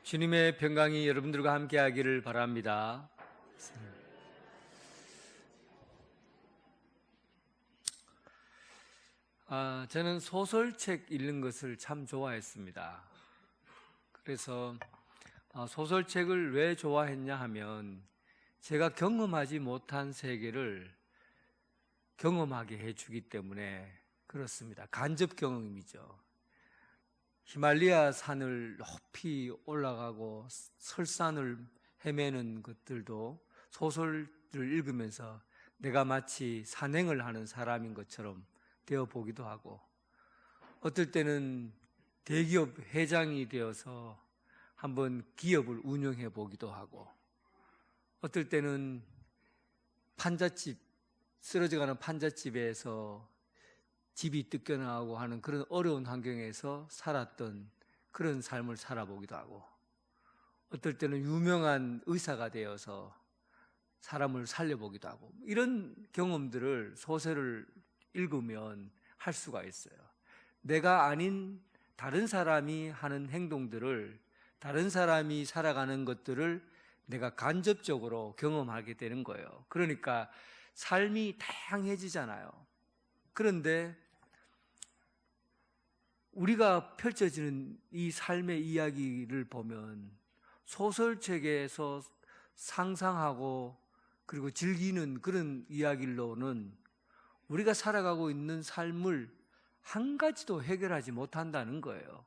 주님의 평강이 여러분들과 함께하기를 바랍니다. 저는 소설책 읽는 것을 참 좋아했습니다. 그래서 소설책을 왜 좋아했냐 하면 제가 경험하지 못한 세계를 경험하게 해주기 때문에 그렇습니다. 간접 경험이죠. 히말라야 산을 높이 올라가고 설산을 헤매는 것들도 소설을 읽으면서 내가 마치 산행을 하는 사람인 것처럼 되어 보기도 하고, 어떨 때는 대기업 회장이 되어서 한번 기업을 운영해 보기도 하고, 어떨 때는 판잣집, 쓰러져가는 판잣집에서 집이 뜯겨나가고 하는 그런 어려운 환경에서 살았던 그런 삶을 살아보기도 하고, 어떨 때는 유명한 의사가 되어서 사람을 살려보기도 하고, 이런 경험들을 소설을 읽으면 할 수가 있어요. 내가 아닌 다른 사람이 하는 행동들을, 다른 사람이 살아가는 것들을 내가 간접적으로 경험하게 되는 거예요. 그러니까 삶이 다양해지잖아요. 그런데 우리가 펼쳐지는 이 삶의 이야기를 보면 소설책에서 상상하고 그리고 즐기는 그런 이야기로는 우리가 살아가고 있는 삶을 한 가지도 해결하지 못한다는 거예요.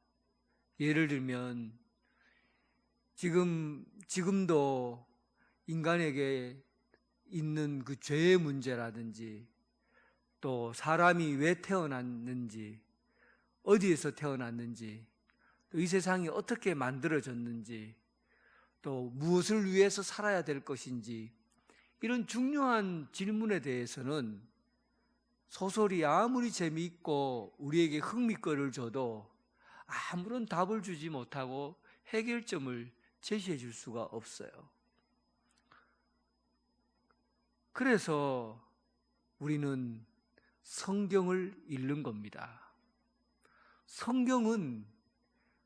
예를 들면 지금도 인간에게 있는 그 죄의 문제라든지, 또 사람이 왜 태어났는지, 어디에서 태어났는지, 또 이 세상이 어떻게 만들어졌는지, 또 무엇을 위해서 살아야 될 것인지, 이런 중요한 질문에 대해서는 소설이 아무리 재미있고 우리에게 흥미거리를 줘도 아무런 답을 주지 못하고 해결점을 제시해 줄 수가 없어요. 그래서 우리는 성경을 읽는 겁니다. 성경은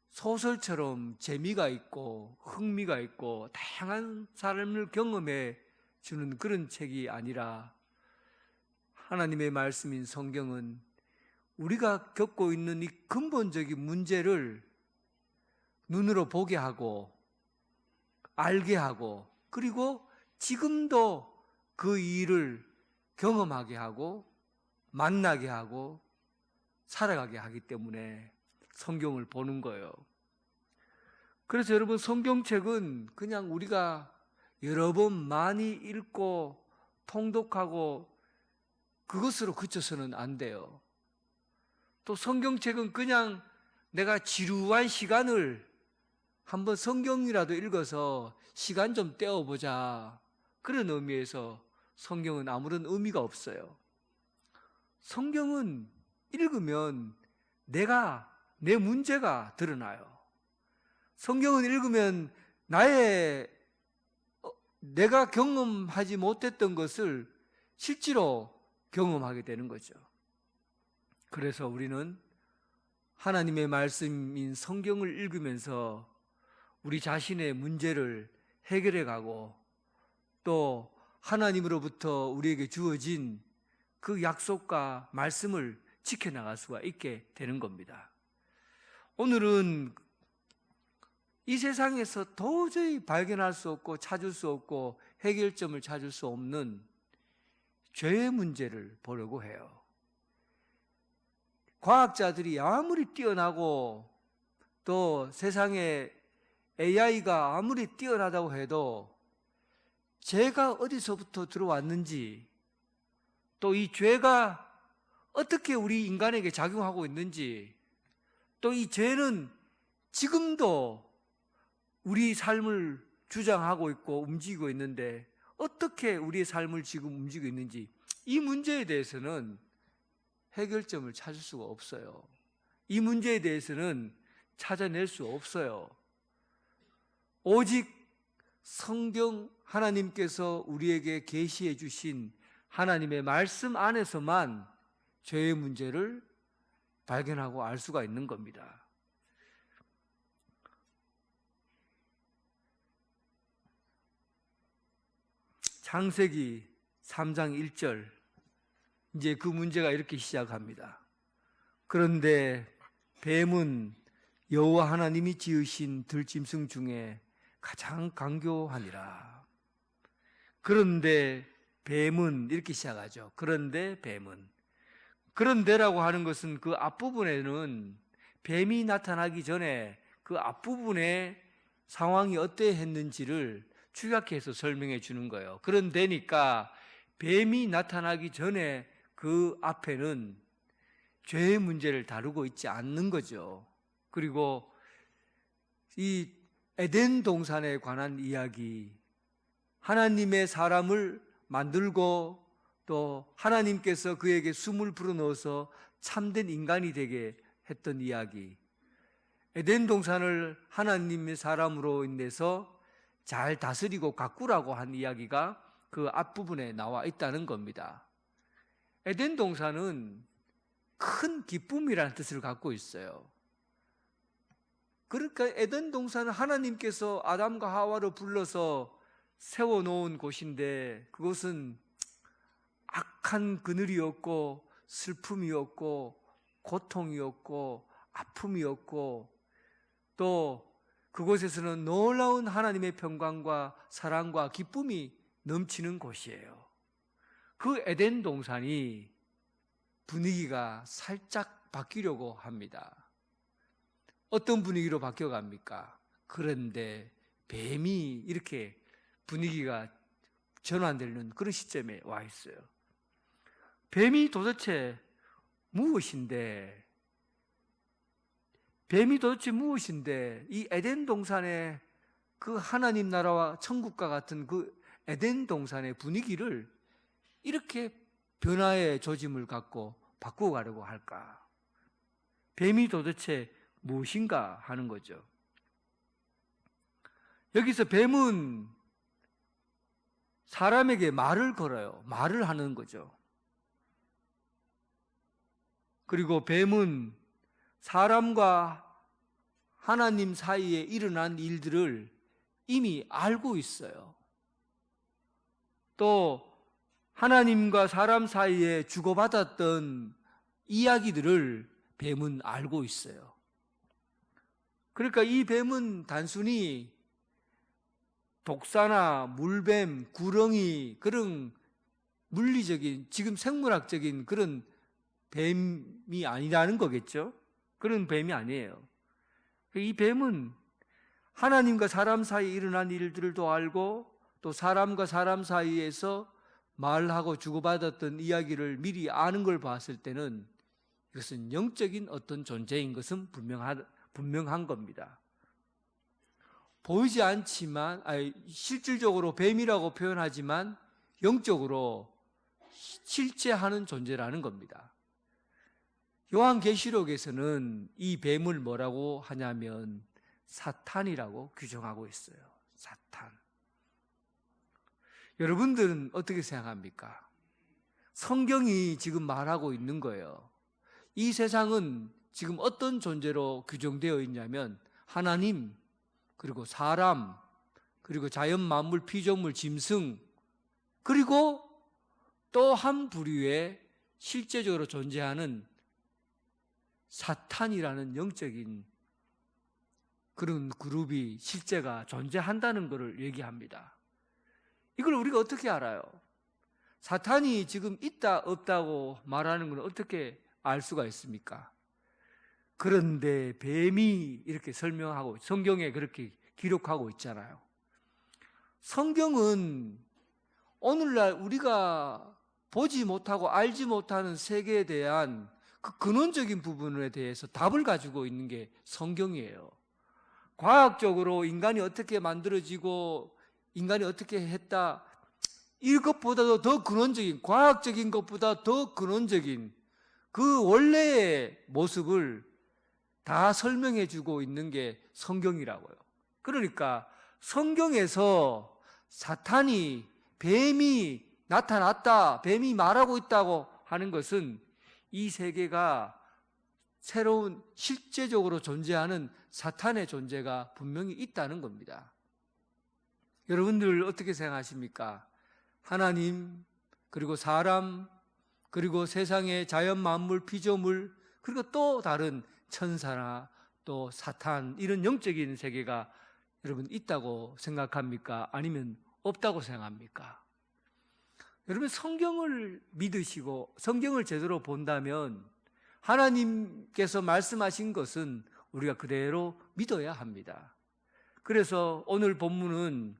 소설처럼 재미가 있고 흥미가 있고 다양한 삶을 경험해 주는 그런 책이 아니라, 하나님의 말씀인 성경은 우리가 겪고 있는 이 근본적인 문제를 눈으로 보게 하고 알게 하고, 그리고 지금도 그 일을 경험하게 하고 만나게 하고 살아가게 하기 때문에 성경을 보는 거예요. 그래서 여러분, 성경책은 그냥 우리가 여러 번 많이 읽고 통독하고 그것으로 그쳐서는 안 돼요. 또 성경책은 그냥 내가 지루한 시간을 한번 성경이라도 읽어서 시간 좀 때워보자, 그런 의미에서 성경은 아무런 의미가 없어요. 성경은 읽으면 내 문제가 드러나요. 성경은 읽으면 내가 경험하지 못했던 것을 실제로 경험하게 되는 거죠. 그래서 우리는 하나님의 말씀인 성경을 읽으면서 우리 자신의 문제를 해결해 가고, 또 하나님으로부터 우리에게 주어진 그 약속과 말씀을 지켜나갈 수가 있게 되는 겁니다. 오늘은 이 세상에서 도저히 발견할 수 없고 찾을 수 없고 해결점을 찾을 수 없는 죄의 문제를 보려고 해요. 과학자들이 아무리 뛰어나고 또 세상에 AI가 아무리 뛰어나다고 해도 죄가 어디서부터 들어왔는지, 또 이 죄가 어떻게 우리 인간에게 작용하고 있는지, 또 이 죄는 지금도 우리 삶을 주장하고 있고 움직이고 있는데 어떻게 우리의 삶을 지금 움직이고 있는지, 이 문제에 대해서는 해결점을 찾을 수가 없어요. 이 문제에 대해서는 찾아낼 수 없어요. 오직 성경, 하나님께서 우리에게 계시해 주신 하나님의 말씀 안에서만 죄의 문제를 발견하고 알 수가 있는 겁니다. 창세기 3장 1절, 이제 그 문제가 이렇게 시작합니다. 그런데 뱀은 여호와 하나님이 지으신 들짐승 중에 가장 강교하니라. 그런데 뱀은, 이렇게 시작하죠. 그런데 뱀은. 그런데라고 하는 것은 그 앞부분에는 뱀이 나타나기 전에 그 앞부분의 상황이 어떠했는지를 축약해서 설명해 주는 거예요. 그런데니까 뱀이 나타나기 전에 그 앞에는 죄의 문제를 다루고 있지 않는 거죠. 그리고 이 에덴 동산에 관한 이야기, 하나님의 사람을 만들고 또 하나님께서 그에게 숨을 불어넣어서 참된 인간이 되게 했던 이야기, 에덴 동산을 하나님의 사람으로 인해서 잘 다스리고 가꾸라고 한 이야기가 그 앞부분에 나와 있다는 겁니다. 에덴 동산은 큰 기쁨이라는 뜻을 갖고 있어요. 그러니까 에덴 동산은 하나님께서 아담과 하와를 불러서 세워놓은 곳인데, 그것은 악한 그늘이었고 슬픔이었고 고통이었고 아픔이었고, 또 그곳에서는 놀라운 하나님의 평강과 사랑과 기쁨이 넘치는 곳이에요. 그 에덴 동산이 분위기가 살짝 바뀌려고 합니다. 어떤 분위기로 바뀌어갑니까? 그런데 뱀이, 이렇게 분위기가 전환되는 그런 시점에 와 있어요. 뱀이 도대체 무엇인데, 이 에덴 동산의 그 하나님 나라와 천국과 같은 그 에덴 동산의 분위기를 이렇게 변화의 조짐을 갖고 바꾸어 가려고 할까? 뱀이 도대체 무엇인가 하는 거죠. 여기서 뱀은 사람에게 말을 걸어요. 말을 하는 거죠. 그리고 뱀은 사람과 하나님 사이에 일어난 일들을 이미 알고 있어요. 또 하나님과 사람 사이에 주고받았던 이야기들을 뱀은 알고 있어요. 그러니까 이 뱀은 단순히 독사나 물뱀, 구렁이, 그런 물리적인, 지금 생물학적인 그런 뱀이 아니라는 거겠죠. 그런 뱀이 아니에요. 이 뱀은 하나님과 사람 사이에 일어난 일들도 알고, 또 사람과 사람 사이에서 말하고 주고받았던 이야기를 미리 아는 걸 봤을 때는 이것은 영적인 어떤 존재인 것은 분명한 겁니다. 보이지 않지만, 실질적으로 뱀이라고 표현하지만 영적으로 실제하는 존재라는 겁니다. 요한계시록에서는 이 뱀을 뭐라고 하냐면 사탄이라고 규정하고 있어요. 사탄. 여러분들은 어떻게 생각합니까? 성경이 지금 말하고 있는 거예요. 이 세상은 지금 어떤 존재로 규정되어 있냐면 하나님, 그리고 사람, 그리고 자연 만물, 피조물, 짐승, 그리고 또 한 부류의 실제적으로 존재하는 사탄이라는 영적인 그런 그룹이 실제가 존재한다는 것을 얘기합니다. 이걸 우리가 어떻게 알아요? 사탄이 지금 있다 없다고 말하는 건 어떻게 알 수가 있습니까? 그런데 뱀이 이렇게 설명하고 성경에 그렇게 기록하고 있잖아요. 성경은 오늘날 우리가 보지 못하고 알지 못하는 세계에 대한 그 근원적인 부분에 대해서 답을 가지고 있는 게 성경이에요. 과학적으로 인간이 어떻게 만들어지고 인간이 어떻게 했다, 이것보다도 더 근원적인, 과학적인 것보다 더 근원적인 그 원래의 모습을 다 설명해 주고 있는 게 성경이라고요. 그러니까 성경에서 사탄이, 뱀이 나타났다, 뱀이 말하고 있다고 하는 것은 이 세계가 새로운 실제적으로 존재하는 사탄의 존재가 분명히 있다는 겁니다. 여러분들 어떻게 생각하십니까? 하나님, 그리고 사람, 그리고 세상의 자연 만물, 피조물, 그리고 또 다른 천사나 또 사탄, 이런 영적인 세계가 여러분 있다고 생각합니까? 아니면 없다고 생각합니까? 여러분, 성경을 믿으시고 성경을 제대로 본다면 하나님께서 말씀하신 것은 우리가 그대로 믿어야 합니다. 그래서 오늘 본문은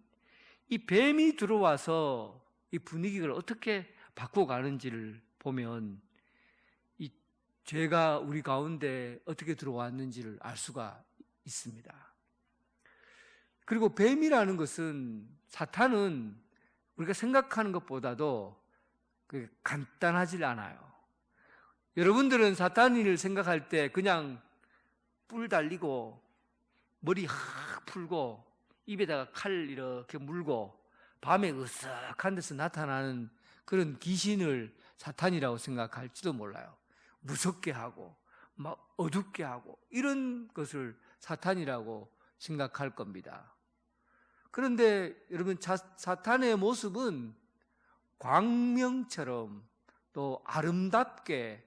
이 뱀이 들어와서 이 분위기를 어떻게 바꿔가는지를 보면 이 죄가 우리 가운데 어떻게 들어왔는지를 알 수가 있습니다. 그리고 뱀이라는 것은, 사탄은 우리가 생각하는 것보다도 간단하지 않아요. 여러분들은 사탄을 생각할 때 그냥 뿔 달리고 머리 확 풀고 입에다가 칼 이렇게 물고 밤에 으쓱한 데서 나타나는 그런 귀신을 사탄이라고 생각할지도 몰라요. 무섭게 하고 막 어둡게 하고 이런 것을 사탄이라고 생각할 겁니다. 그런데 여러분, 사탄의 모습은 광명처럼 또 아름답게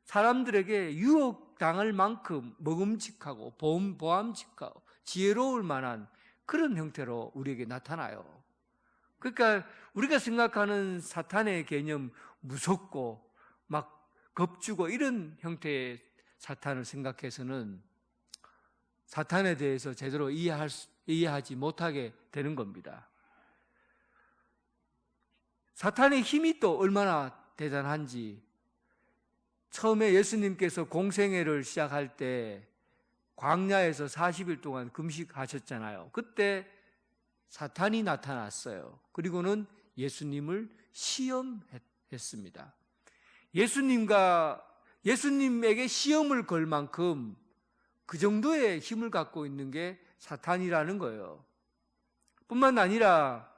사람들에게 유혹당할 만큼 먹음직하고 보암직하고 지혜로울 만한 그런 형태로 우리에게 나타나요. 그러니까 우리가 생각하는 사탄의 개념, 무섭고 막 겁주고 이런 형태의 사탄을 생각해서는 사탄에 대해서 제대로 이해하지 못하게 되는 겁니다. 사탄의 힘이 또 얼마나 대단한지, 처음에 예수님께서 공생애를 시작할 때 광야에서 40일 동안 금식하셨잖아요. 그때 사탄이 나타났어요. 그리고는 예수님을 시험했습니다. 예수님에게 시험을 걸 만큼 그 정도의 힘을 갖고 있는 게 사탄이라는 거예요. 뿐만 아니라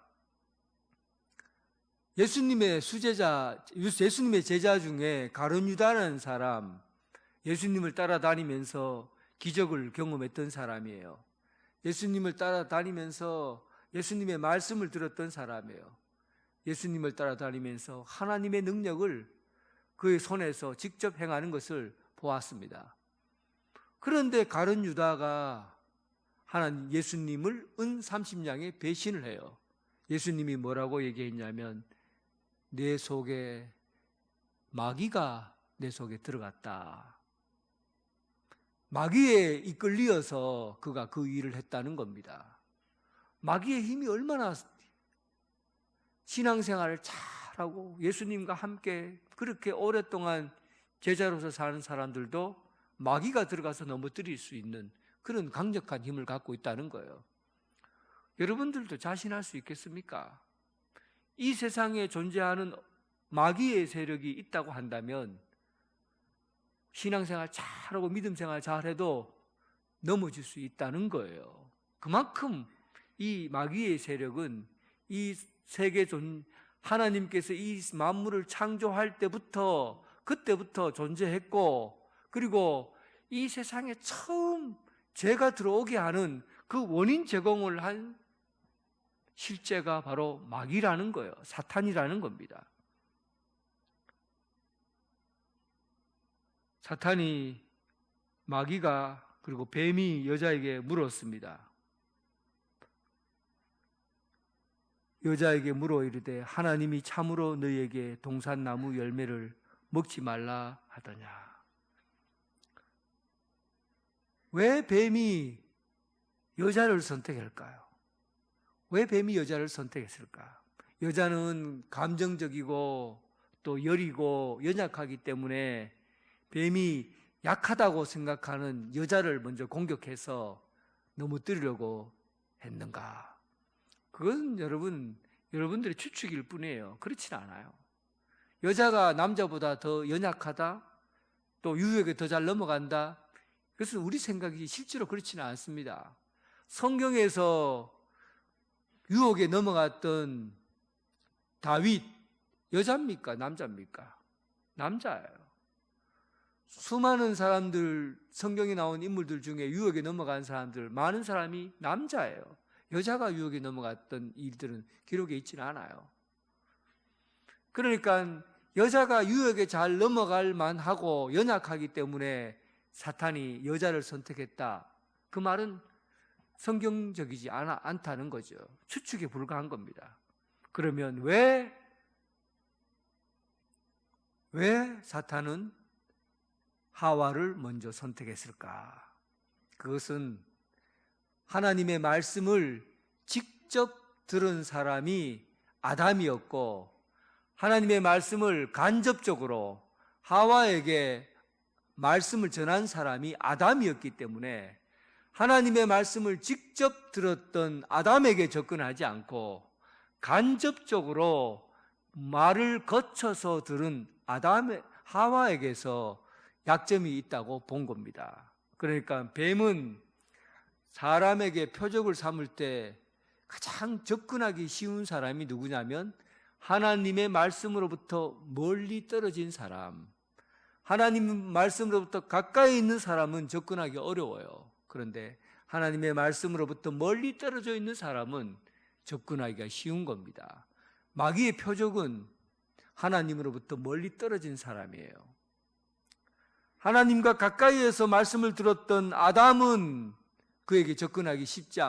예수님의 제자 중에 가룟 유다라는 사람, 예수님을 따라다니면서 기적을 경험했던 사람이에요. 예수님을 따라다니면서 예수님의 말씀을 들었던 사람이에요. 예수님을 따라다니면서 하나님의 능력을 그의 손에서 직접 행하는 것을 보았습니다. 그런데 가룟 유다가 하나님 예수님을 은 30냥에 배신을 해요. 예수님이 뭐라고 얘기했냐면, 내 속에 마귀가 내 속에 들어갔다. 마귀에 이끌려서 그가 그 일을 했다는 겁니다. 마귀의 힘이 얼마나, 신앙생활을 잘하고 예수님과 함께 그렇게 오랫동안 제자로서 사는 사람들도 마귀가 들어가서 넘어뜨릴 수 있는 그런 강력한 힘을 갖고 있다는 거예요. 여러분들도 자신할 수 있겠습니까? 이 세상에 존재하는 마귀의 세력이 있다고 한다면 신앙생활 잘하고 믿음생활 잘해도 넘어질 수 있다는 거예요. 그만큼 이 마귀의 세력은 이 세계 하나님께서 이 만물을 창조할 때부터, 그때부터 존재했고, 그리고 이 세상에 처음 죄가 들어오게 하는 그 원인 제공을 한 실제가 바로 마귀라는 거예요. 사탄이라는 겁니다. 사탄이, 마귀가, 그리고 뱀이 여자에게 물었습니다. 여자에게 물어 이르되 하나님이 참으로 너희에게 동산나무 열매를 먹지 말라 하더냐. 왜 뱀이 여자를 선택할까요? 왜 뱀이 여자를 선택했을까? 여자는 감정적이고 또 여리고 연약하기 때문에 뱀이 약하다고 생각하는 여자를 먼저 공격해서 넘어뜨리려고 했는가? 그건 여러분들의 추측일 뿐이에요. 그렇지는 않아요. 여자가 남자보다 더 연약하다, 또 유혹에 더 잘 넘어간다, 그것은 우리 생각이 실제로 그렇지는 않습니다. 성경에서 유혹에 넘어갔던 다윗, 여자입니까? 남자입니까? 남자예요. 수많은 사람들, 성경에 나온 인물들 중에 유혹에 넘어간 사람들, 많은 사람이 남자예요. 여자가 유혹에 넘어갔던 일들은 기록에 있지는 않아요. 그러니까 여자가 유혹에 잘 넘어갈 만하고 연약하기 때문에 사탄이 여자를 선택했다. 그 말은 성경적이지 않다는 거죠. 추측에 불과한 겁니다. 그러면 왜 사탄은 하와를 먼저 선택했을까? 그것은 하나님의 말씀을 직접 들은 사람이 아담이었고, 하나님의 말씀을 간접적으로 하와에게 말씀을 전한 사람이 아담이었기 때문에 하나님의 말씀을 직접 들었던 아담에게 접근하지 않고 간접적으로 말을 거쳐서 들은 하와에게서 약점이 있다고 본 겁니다. 그러니까 뱀은 사람에게 표적을 삼을 때 가장 접근하기 쉬운 사람이 누구냐면 하나님의 말씀으로부터 멀리 떨어진 사람, 하나님 말씀으로부터 가까이 있는 사람은 접근하기 어려워요. 그런데 하나님의 말씀으로부터 멀리 떨어져 있는 사람은 접근하기가 쉬운 겁니다. 마귀의 표적은 하나님으로부터 멀리 떨어진 사람이에요. 하나님과 가까이에서 말씀을 들었던 아담은 그에게 접근하기 쉽지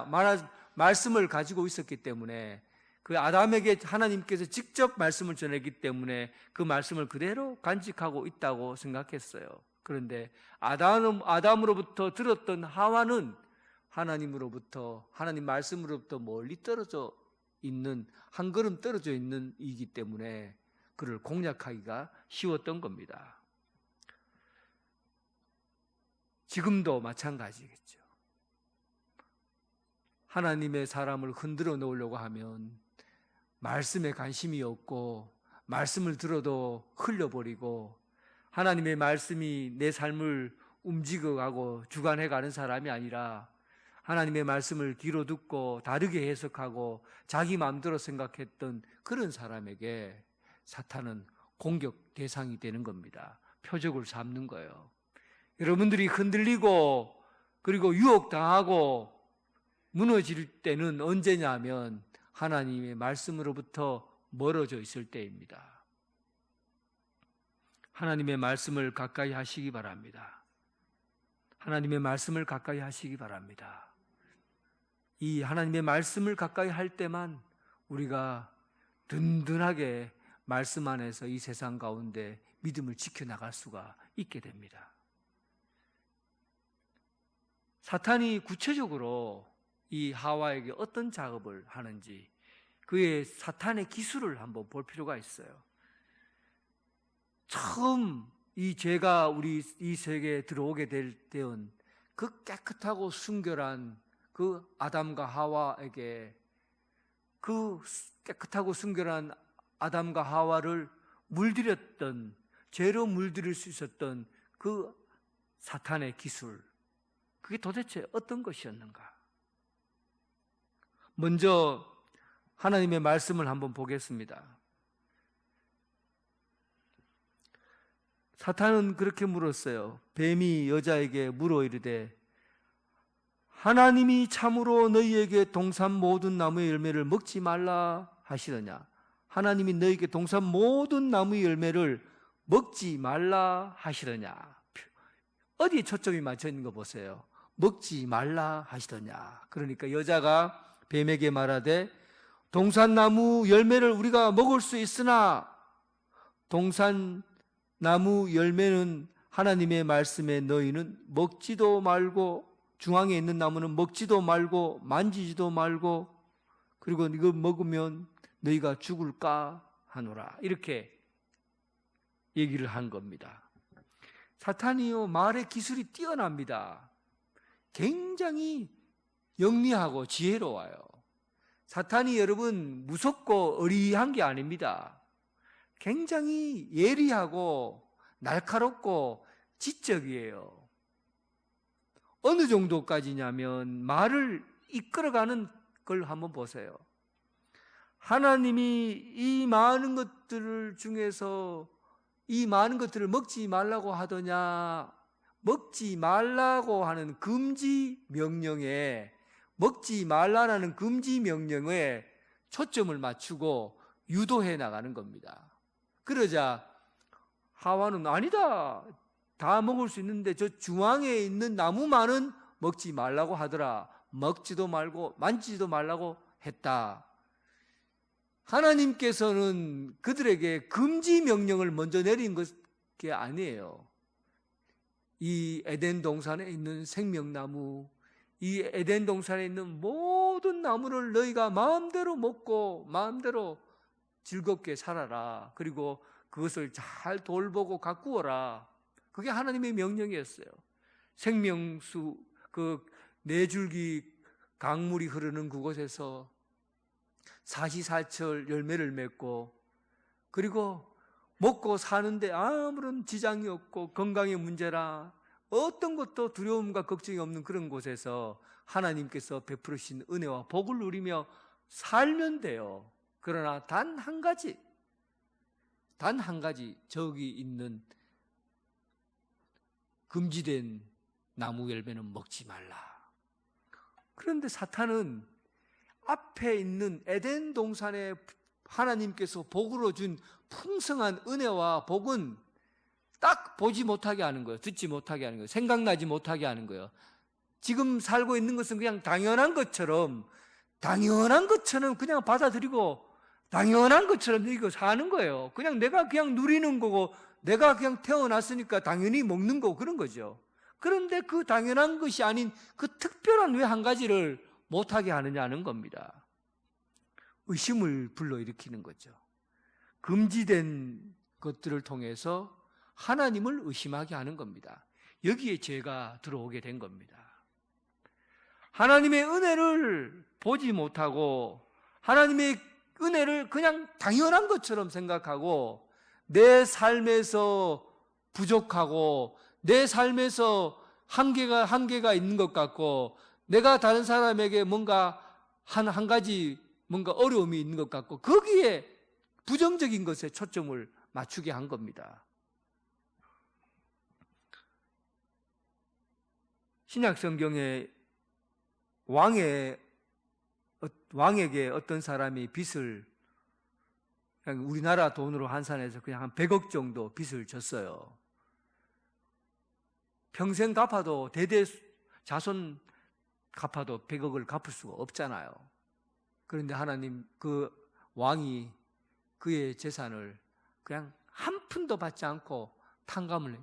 말씀을 가지고 있었기 때문에 그 아담에게 하나님께서 직접 말씀을 전했기 때문에 그 말씀을 그대로 간직하고 있다고 생각했어요. 그런데 아담으로부터 들었던 하와는 하나님 말씀으로부터 멀리 떨어져 있는, 한 걸음 떨어져 있는 이기 때문에 그를 공략하기가 쉬웠던 겁니다. 지금도 마찬가지겠죠. 하나님의 사람을 흔들어 놓으려고 하면 말씀에 관심이 없고 말씀을 들어도 흘려버리고 하나님의 말씀이 내 삶을 움직여가고 주관해가는 사람이 아니라 하나님의 말씀을 귀로 듣고 다르게 해석하고 자기 마음대로 생각했던 그런 사람에게 사탄은 공격 대상이 되는 겁니다. 표적을 삼는 거예요. 여러분들이 흔들리고 그리고 유혹당하고 무너질 때는 언제냐면 하나님의 말씀으로부터 멀어져 있을 때입니다. 하나님의 말씀을 가까이 하시기 바랍니다. 하나님의 말씀을 가까이 하시기 바랍니다. 이 하나님의 말씀을 가까이 할 때만 우리가 든든하게 말씀 안에서 이 세상 가운데 믿음을 지켜나갈 수가 있게 됩니다. 사탄이 구체적으로 이 하와에게 어떤 작업을 하는지 그의 사탄의 기술을 한번 볼 필요가 있어요. 처음 이 죄가 우리 이 세계에 들어오게 될 때는 그 깨끗하고 순결한 그 아담과 하와에게 그 깨끗하고 순결한 아담과 하와를 물들였던, 죄로 물들일 수 있었던 그 사탄의 기술, 그게 도대체 어떤 것이었는가? 먼저 하나님의 말씀을 한번 보겠습니다. 사탄은 그렇게 물었어요. 뱀이 여자에게 물어 이르되 하나님이 참으로 너희에게 동산 모든 나무의 열매를 먹지 말라 하시더냐? 하나님이 너희에게 동산 모든 나무의 열매를 먹지 말라 하시더냐? 어디에 초점이 맞춰 있는 거 보세요. 먹지 말라 하시더냐? 그러니까 여자가 뱀에게 말하되 동산나무 열매를 우리가 먹을 수 있으나 동산나무 열매는 하나님의 말씀에 너희는 먹지도 말고 중앙에 있는 나무는 먹지도 말고 만지지도 말고 그리고 이거 먹으면 너희가 죽을까 하노라. 이렇게 얘기를 한 겁니다. 사탄이요 말의 기술이 뛰어납니다. 굉장히 영리하고 지혜로워요. 사탄이 여러분 무섭고 어리한 게 아닙니다. 굉장히 예리하고 날카롭고 지적이에요. 어느 정도까지냐면 말을 이끌어가는 걸 한번 보세요. 하나님이 이 많은 것들을 중에서 이 많은 것들을 먹지 말라고 하더냐, 먹지 말라고 하는 금지 명령에 먹지 말라라는 금지 명령에 초점을 맞추고 유도해 나가는 겁니다. 그러자 하와는 아니다. 다 먹을 수 있는데 저 중앙에 있는 나무만은 먹지 말라고 하더라. 먹지도 말고 만지지도 말라고 했다. 하나님께서는 그들에게 금지 명령을 먼저 내린 것이 아니에요. 이 에덴 동산에 있는 생명나무, 이 에덴 동산에 있는 모든 나무를 너희가 마음대로 먹고 마음대로 즐겁게 살아라. 그리고 그것을 잘 돌보고 가꾸어라. 그게 하나님의 명령이었어요. 생명수, 그 네 줄기 강물이 흐르는 그곳에서 사시사철 열매를 맺고, 그리고 먹고 사는데 아무런 지장이 없고 건강의 문제라 어떤 것도 두려움과 걱정이 없는 그런 곳에서 하나님께서 베푸르신 은혜와 복을 누리며 살면 돼요. 그러나 단 한 가지 저기 있는 금지된 나무 열매는 먹지 말라. 그런데 사탄은 앞에 있는 에덴 동산에 하나님께서 복으로 준 풍성한 은혜와 복은 딱 보지 못하게 하는 거예요. 듣지 못하게 하는 거예요. 생각나지 못하게 하는 거예요. 지금 살고 있는 것은 그냥 당연한 것처럼 그냥 받아들이고 당연한 것처럼 여기고 사는 거예요. 그냥 내가 그냥 누리는 거고 내가 그냥 태어났으니까 당연히 먹는 거고 그런 거죠. 그런데 그 당연한 것이 아닌 그 특별한 왜 한 가지를 못하게 하느냐는 겁니다. 의심을 불러일으키는 거죠. 금지된 것들을 통해서 하나님을 의심하게 하는 겁니다. 여기에 죄가 들어오게 된 겁니다. 하나님의 은혜를 보지 못하고 하나님의 은혜를 그냥 당연한 것처럼 생각하고 내 삶에서 부족하고 내 삶에서 한계가 있는 것 같고 내가 다른 사람에게 뭔가 한 가지 뭔가 어려움이 있는 것 같고 거기에 부정적인 것에 초점을 맞추게 한 겁니다. 신약 성경에 왕에게 어떤 사람이 빚을 그냥 우리나라 돈으로 환산해서 그냥 한 100억 정도 빚을 졌어요. 평생 갚아도 대대 자손 갚아도 100억을 갚을 수가 없잖아요. 그런데 하나님 그 왕이 그의 재산을 그냥 한 푼도 받지 않고 탕감을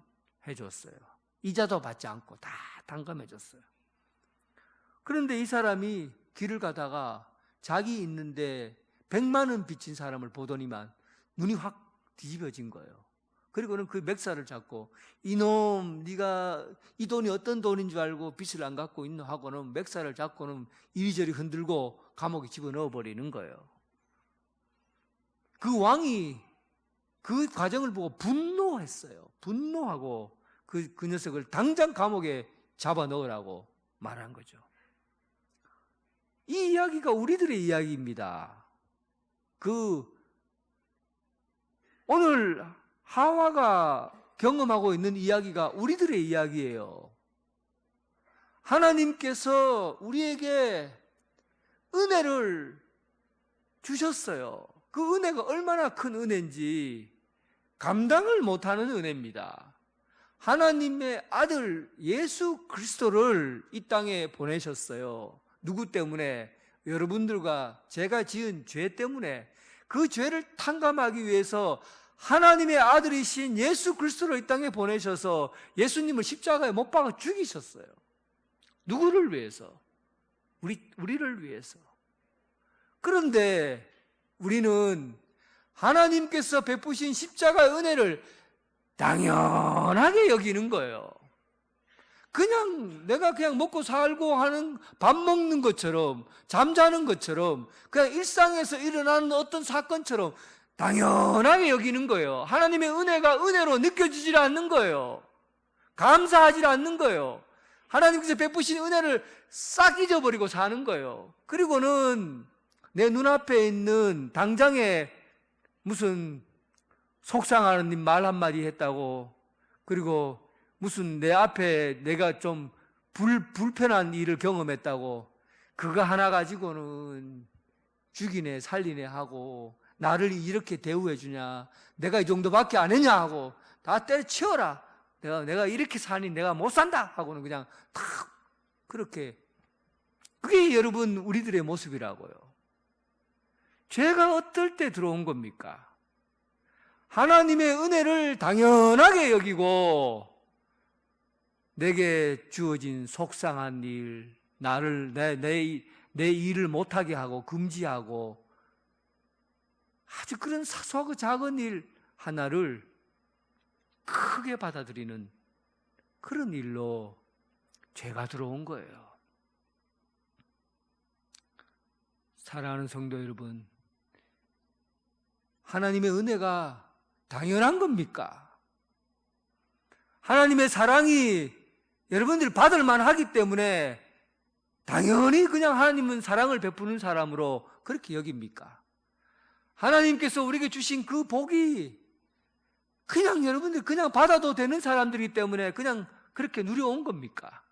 해줬어요. 이자도 받지 않고 다 탕감해줬어요. 그런데 이 사람이 길을 가다가 자기 있는데 100만 원 빚진 사람을 보더니만 눈이 확 뒤집어진 거예요. 그리고는 그 맥살을 잡고 이놈 네가 이 돈이 어떤 돈인 줄 알고 빚을 안 갚고 있노 하고는 맥살을 잡고는 이리저리 흔들고 감옥에 집어넣어 버리는 거예요. 그 왕이 그 과정을 보고 분노했어요. 분노하고 그 녀석을 당장 감옥에 잡아넣으라고 말한 거죠. 이 이야기가 우리들의 이야기입니다. 오늘 하와가 경험하고 있는 이야기가 우리들의 이야기예요. 하나님께서 우리에게 은혜를 주셨어요. 그 은혜가 얼마나 큰 은혜인지 감당을 못하는 은혜입니다. 하나님의 아들 예수 그리스도를 이 땅에 보내셨어요. 누구 때문에? 여러분들과 제가 지은 죄 때문에 그 죄를 탕감하기 위해서 하나님의 아들이신 예수 그리스도를 이 땅에 보내셔서 예수님을 십자가에 못 박아 죽이셨어요. 누구를 위해서? 우리를 위해서. 그런데 우리는 하나님께서 베푸신 십자가의 은혜를 당연하게 여기는 거예요. 그냥 내가 그냥 먹고 살고 하는 밥 먹는 것처럼 잠자는 것처럼 그냥 일상에서 일어나는 어떤 사건처럼 당연하게 여기는 거예요. 하나님의 은혜가 은혜로 느껴지질 않는 거예요. 감사하지 않는 거예요. 하나님께서 베푸신 은혜를 싹 잊어버리고 사는 거예요. 그리고는 내 눈앞에 있는 당장에 무슨 속상하는 말 한마디 했다고, 그리고 무슨 내 앞에 내가 좀 불편한 일을 경험했다고 그거 하나 가지고는 죽이네 살리네 하고 나를 이렇게 대우해 주냐, 내가 이 정도밖에 안 했냐 하고 다 때려치워라, 내가 이렇게 사니 내가 못 산다 하고는 그냥 탁 그렇게. 그게 여러분 우리들의 모습이라고요. 죄가 어떨 때 들어온 겁니까? 하나님의 은혜를 당연하게 여기고 내게 주어진 속상한 일, 나를 내 일을 못하게 하고 금지하고 아주 그런 사소하고 작은 일 하나를 크게 받아들이는 그런 일로 죄가 들어온 거예요. 사랑하는 성도 여러분, 하나님의 은혜가 당연한 겁니까? 하나님의 사랑이 여러분들이 받을 만하기 때문에 당연히 그냥 하나님은 사랑을 베푸는 사람으로 그렇게 여깁니까? 하나님께서 우리에게 주신 그 복이 그냥 여러분들이 그냥 받아도 되는 사람들이기 때문에 그냥 그렇게 누려온 겁니까?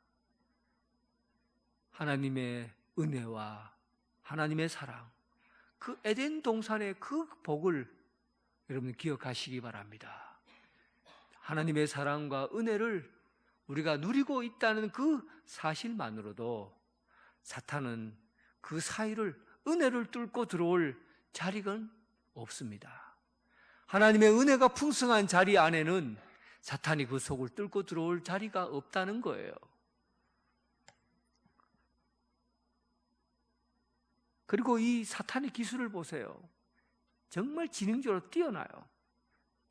하나님의 은혜와 하나님의 사랑, 그 에덴 동산의 그 복을 여러분 기억하시기 바랍니다. 하나님의 사랑과 은혜를 우리가 누리고 있다는 그 사실만으로도 사탄은 그 사이를, 은혜를 뚫고 들어올 자리가 없습니다. 하나님의 은혜가 풍성한 자리 안에는 사탄이 그 속을 뚫고 들어올 자리가 없다는 거예요. 그리고 이 사탄의 기술을 보세요. 정말 지능적으로 뛰어나요.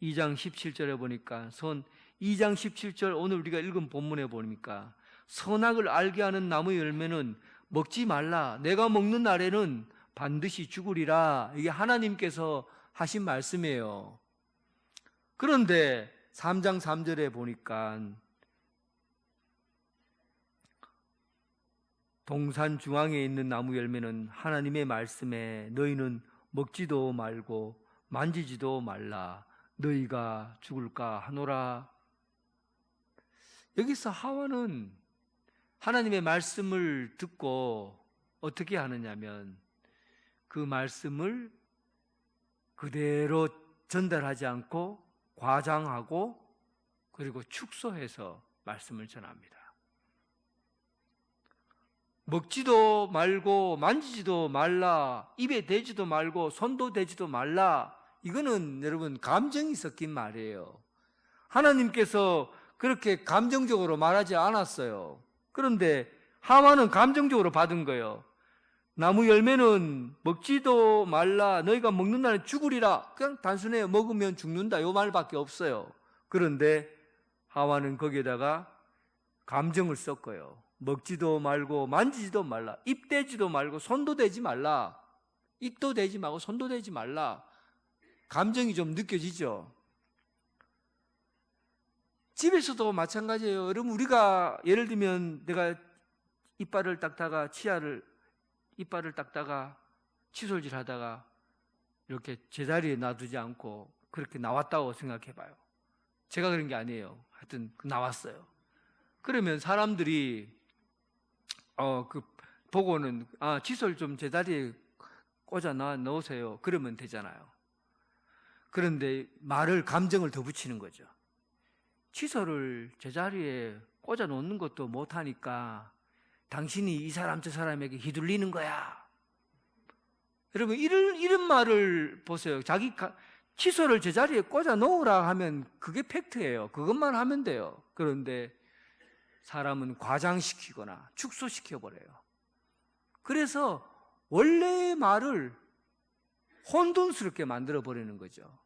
2장 17절에 보니까 2장 17절 오늘 우리가 읽은 본문에 보니까 선악을 알게 하는 나무 열매는 먹지 말라, 내가 먹는 날에는 반드시 죽으리라. 이게 하나님께서 하신 말씀이에요. 그런데 3장 3절에 보니까 동산 중앙에 있는 나무 열매는 하나님의 말씀에 너희는 먹지도 말고 만지지도 말라, 너희가 죽을까 하노라. 여기서 하와는 하나님의 말씀을 듣고 어떻게 하느냐면 그 말씀을 그대로 전달하지 않고 과장하고 그리고 축소해서 말씀을 전합니다. 먹지도 말고 만지지도 말라, 입에 대지도 말고 손도 대지도 말라. 이거는 여러분 감정이 섞인 말이에요. 하나님께서 그렇게 감정적으로 말하지 않았어요. 그런데 하와는 감정적으로 받은 거예요. 나무 열매는 먹지도 말라, 너희가 먹는 날에 죽으리라. 그냥 단순해요. 먹으면 죽는다, 이 말밖에 없어요. 그런데 하와는 거기에다가 감정을 섞어요. 먹지도 말고 만지지도 말라, 입 대지도 말고 손도 대지 말라. 입도 대지 말고 손도 대지 말라. 감정이 좀 느껴지죠? 집에서도 마찬가지예요. 여러분, 우리가 예를 들면 내가 이빨을 닦다가 이빨을 닦다가 칫솔질 하다가 이렇게 제자리에 놔두지 않고 그렇게 나왔다고 생각해 봐요. 제가 그런 게 아니에요. 하여튼 나왔어요. 그러면 사람들이 보고는 칫솔 좀 제자리에 꽂아 넣으세요. 그러면 되잖아요. 그런데 감정을 더 붙이는 거죠. 칫솔을 제자리에 꽂아 놓는 것도 못하니까 당신이 이 사람 저 사람에게 휘둘리는 거야. 여러분, 이런 말을 보세요. 칫솔을 제자리에 꽂아 놓으라 하면 그게 팩트예요. 그것만 하면 돼요. 그런데 사람은 과장시키거나 축소시켜버려요. 그래서 원래의 말을 혼돈스럽게 만들어버리는 거죠.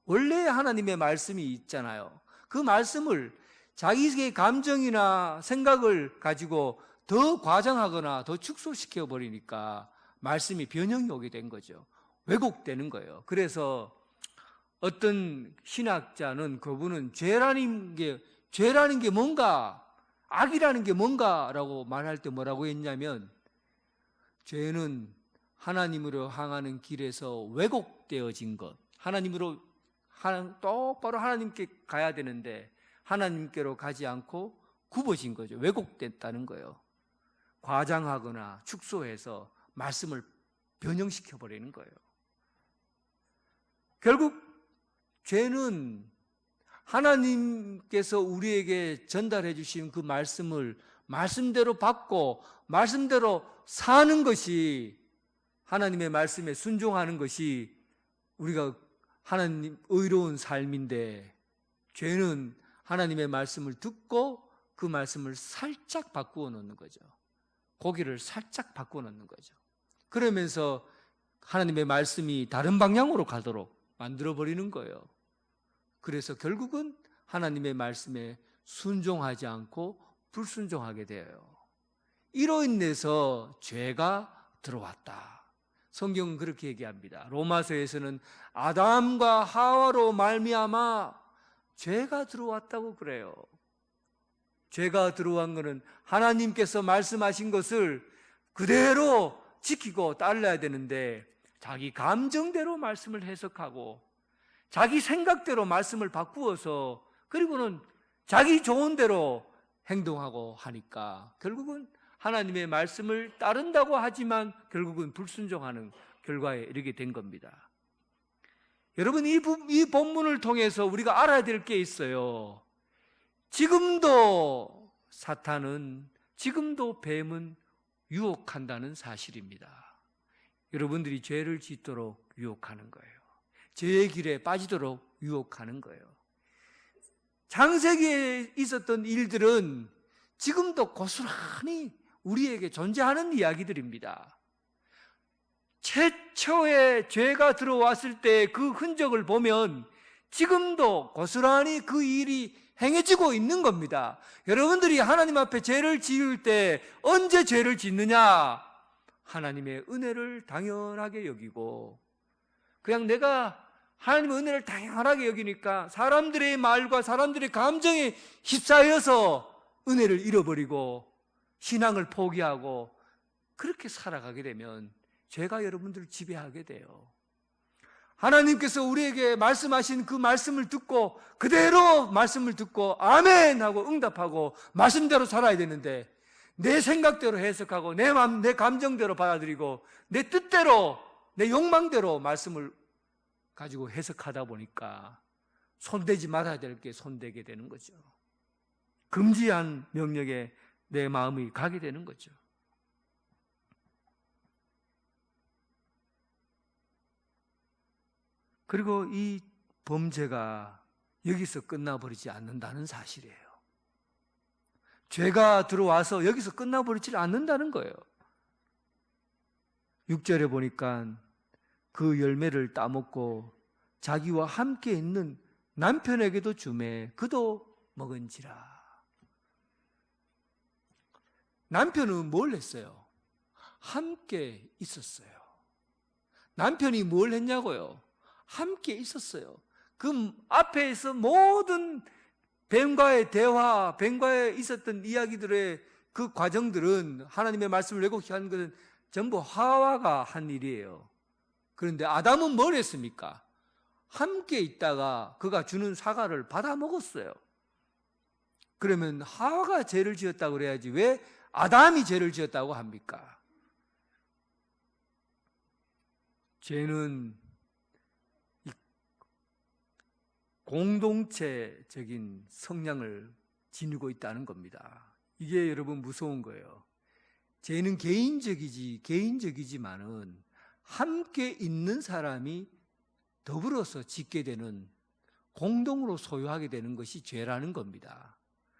원래 하나님의 말씀이 있잖아요. 그 말씀을 자기의 감정이나 생각을 가지고 더 과장하거나 더 축소시켜버리니까 말씀이 변형이 오게 된 거죠. 왜곡되는 거예요. 그래서 어떤 신학자는 그분은 죄라는 게 뭔가, 악이라는 게 뭔가라고 말할 때 뭐라고 했냐면, 죄는 하나님으로 향하는 길에서 왜곡되어진 것, 똑바로 하나님께 가야 되는데 하나님께로 가지 않고 굽어진 거죠. 왜곡됐다는 거예요. 과장하거나 축소해서 말씀을 변형시켜버리는 거예요. 결국 죄는 하나님께서 우리에게 전달해 주신 그 말씀을 말씀대로 받고 말씀대로 사는 것이, 하나님의 말씀에 순종하는 것이 우리가 하나님 의로운 삶인데, 죄는 하나님의 말씀을 듣고 그 말씀을 살짝 바꾸어 놓는 거죠. 고기를 살짝 바꾸어 놓는 거죠. 그러면서 하나님의 말씀이 다른 방향으로 가도록 만들어 버리는 거예요. 그래서 결국은 하나님의 말씀에 순종하지 않고 불순종하게 돼요. 이로 인해서 죄가 들어왔다. 성경은 그렇게 얘기합니다. 로마서에서는 아담과 하와로 말미암아 죄가 들어왔다고 그래요. 죄가 들어온 것은 하나님께서 말씀하신 것을 그대로 지키고 따라야 되는데, 자기 감정대로 말씀을 해석하고 자기 생각대로 말씀을 바꾸어서, 그리고는 자기 좋은 대로 행동하고 하니까 결국은 하나님의 말씀을 따른다고 하지만 결국은 불순종하는 결과에 이르게 된 겁니다. 여러분, 이 본문을 통해서 우리가 알아야 될 게 있어요. 지금도 사탄은, 지금도 뱀은 유혹한다는 사실입니다. 여러분들이 죄를 짓도록 유혹하는 거예요. 죄의 길에 빠지도록 유혹하는 거예요. 창세기에 있었던 일들은 지금도 고스란히 우리에게 존재하는 이야기들입니다. 최초의 죄가 들어왔을 때 그 흔적을 보면 지금도 고스란히 그 일이 행해지고 있는 겁니다. 여러분들이 하나님 앞에 죄를 지을 때 언제 죄를 짓느냐? 하나님의 은혜를 당연하게 여기고, 그냥 내가 하나님의 은혜를 당연하게 여기니까 사람들의 말과 사람들의 감정에 휩싸여서 은혜를 잃어버리고 신앙을 포기하고 그렇게 살아가게 되면 죄가 여러분들을 지배하게 돼요. 하나님께서 우리에게 말씀하신 그 말씀을 듣고 그대로 말씀을 듣고 아멘 하고 응답하고 말씀대로 살아야 되는데, 내 생각대로 해석하고 내 감정대로 받아들이고 내 뜻대로, 내 욕망대로 말씀을 가지고 해석하다 보니까 손대지 말아야 될 게 손대게 되는 거죠. 금지한 명령에 내 마음이 가게 되는 거죠. 그리고 이 범죄가 여기서 끝나버리지 않는다는 사실이에요. 죄가 들어와서 여기서 끝나버리지 않는다는 거예요. 6절에 보니까 그 열매를 따먹고 자기와 함께 있는 남편에게도 주매 그도 먹은지라. 남편은 뭘 했어요? 함께 있었어요. 남편이 뭘 했냐고요? 함께 있었어요. 그 앞에서 모든 뱀과의 대화, 뱀과에 있었던 이야기들의 그 과정들은, 하나님의 말씀을 왜곡케 하는 것은 전부 하와가 한 일이에요. 그런데 아담은 뭘 했습니까? 함께 있다가 그가 주는 사과를 받아 먹었어요. 그러면 하와가 죄를 지었다고 그래야지 왜 아담이 죄를 지었다고 합니까? 죄는 공동체적인 성향을 지니고 있다는 겁니다. 이게 여러분 무서운 거예요. 죄는 개인적이지만은 함께 있는 사람이 더불어서 짓게 되는, 공동으로 소유하게 되는 것이 죄라는 겁니다.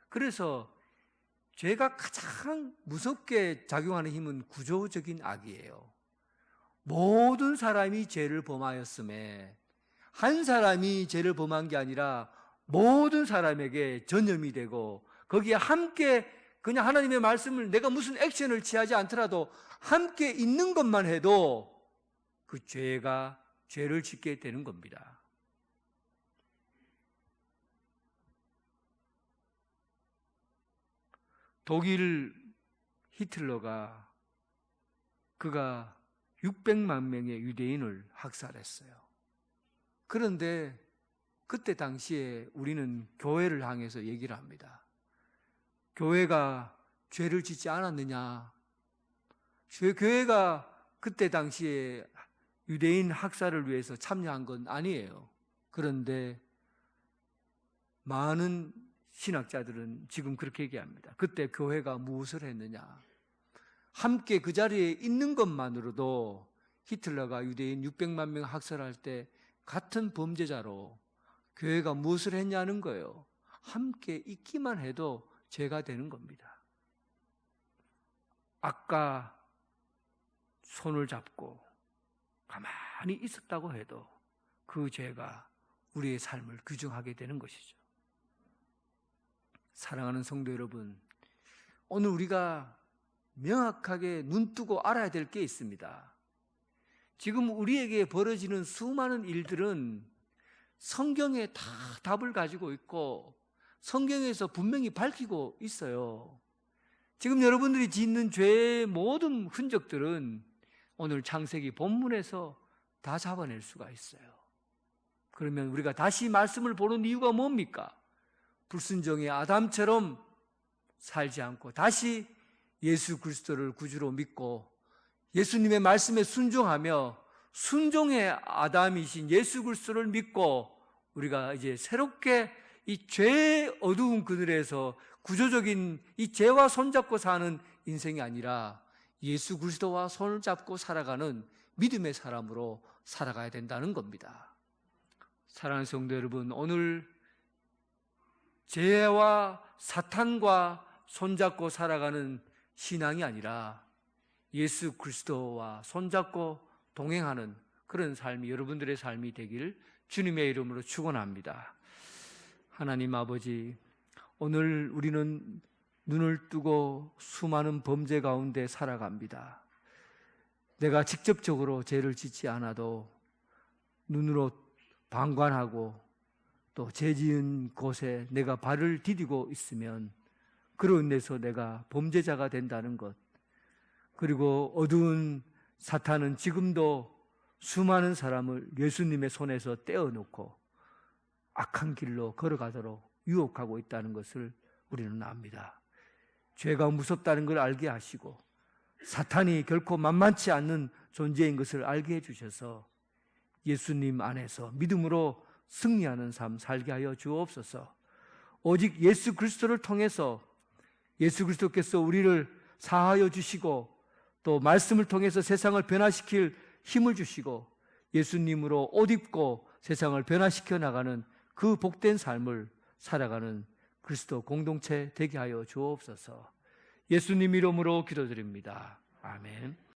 그래서 죄가 가장 무섭게 작용하는 힘은 구조적인 악이에요. 모든 사람이 죄를 범하였음에, 한 사람이 죄를 범한 게 아니라 모든 사람에게 전염이 되고, 거기에 함께 그냥 하나님의 말씀을 내가 무슨 액션을 취하지 않더라도 함께 있는 것만 해도 그 죄가 죄를 짓게 되는 겁니다. 독일 히틀러가 600만 명의 유대인을 학살했어요. 그런데 그때 당시에 우리는 교회를 향해서 얘기를 합니다. 교회가 죄를 짓지 않았느냐? 교회가 그때 당시에 유대인 학살을 위해서 참여한 건 아니에요. 그런데 많은 신학자들은 지금 그렇게 얘기합니다. 그때 교회가 무엇을 했느냐? 함께 그 자리에 있는 것만으로도 히틀러가 유대인 600만 명 학살할 때 같은 범죄자로 교회가 무엇을 했냐는 거예요. 함께 있기만 해도 죄가 되는 겁니다. 아까 손을 잡고 가만히 있었다고 해도 그 죄가 우리의 삶을 규정하게 되는 것이죠. 사랑하는 성도 여러분, 오늘 우리가 명확하게 눈뜨고 알아야 될 게 있습니다. 지금 우리에게 벌어지는 수많은 일들은 성경에 다 답을 가지고 있고 성경에서 분명히 밝히고 있어요. 지금 여러분들이 짓는 죄의 모든 흔적들은 오늘 창세기 본문에서 다 잡아낼 수가 있어요. 그러면 우리가 다시 말씀을 보는 이유가 뭡니까? 불순종의 아담처럼 살지 않고 다시 예수 그리스도를 구주로 믿고 예수님의 말씀에 순종하며 순종의 아담이신 예수 그리스도를 믿고 우리가 이제 새롭게 이 죄의 어두운 그늘에서 구조적인 이 죄와 손잡고 사는 인생이 아니라 예수 그리스도와 손을 잡고 살아가는 믿음의 사람으로 살아가야 된다는 겁니다. 사랑하는 성도 여러분, 오늘 죄와 사탄과 손잡고 살아가는 신앙이 아니라 예수 그리스도와 손잡고 동행하는 그런 삶이 여러분들의 삶이 되길 주님의 이름으로 축원합니다. 하나님 아버지, 오늘 우리는 눈을 뜨고 수많은 범죄 가운데 살아갑니다. 내가 직접적으로 죄를 짓지 않아도 눈으로 방관하고 또 죄 지은 곳에 내가 발을 디디고 있으면 그로 인해서 내가 범죄자가 된다는 것, 그리고 어두운 사탄은 지금도 수많은 사람을 예수님의 손에서 떼어놓고 악한 길로 걸어가도록 유혹하고 있다는 것을 우리는 압니다. 죄가 무섭다는 걸 알게 하시고 사탄이 결코 만만치 않는 존재인 것을 알게 해주셔서 예수님 안에서 믿음으로 승리하는 삶 살게 하여 주옵소서. 오직 예수 그리스도를 통해서 예수 그리스도께서 우리를 사하여 주시고 또 말씀을 통해서 세상을 변화시킬 힘을 주시고 예수님으로 옷 입고 세상을 변화시켜 나가는 그 복된 삶을 살아가는 그리스도 공동체 되게 하여 주옵소서. 예수님 이름으로 기도드립니다. 아멘.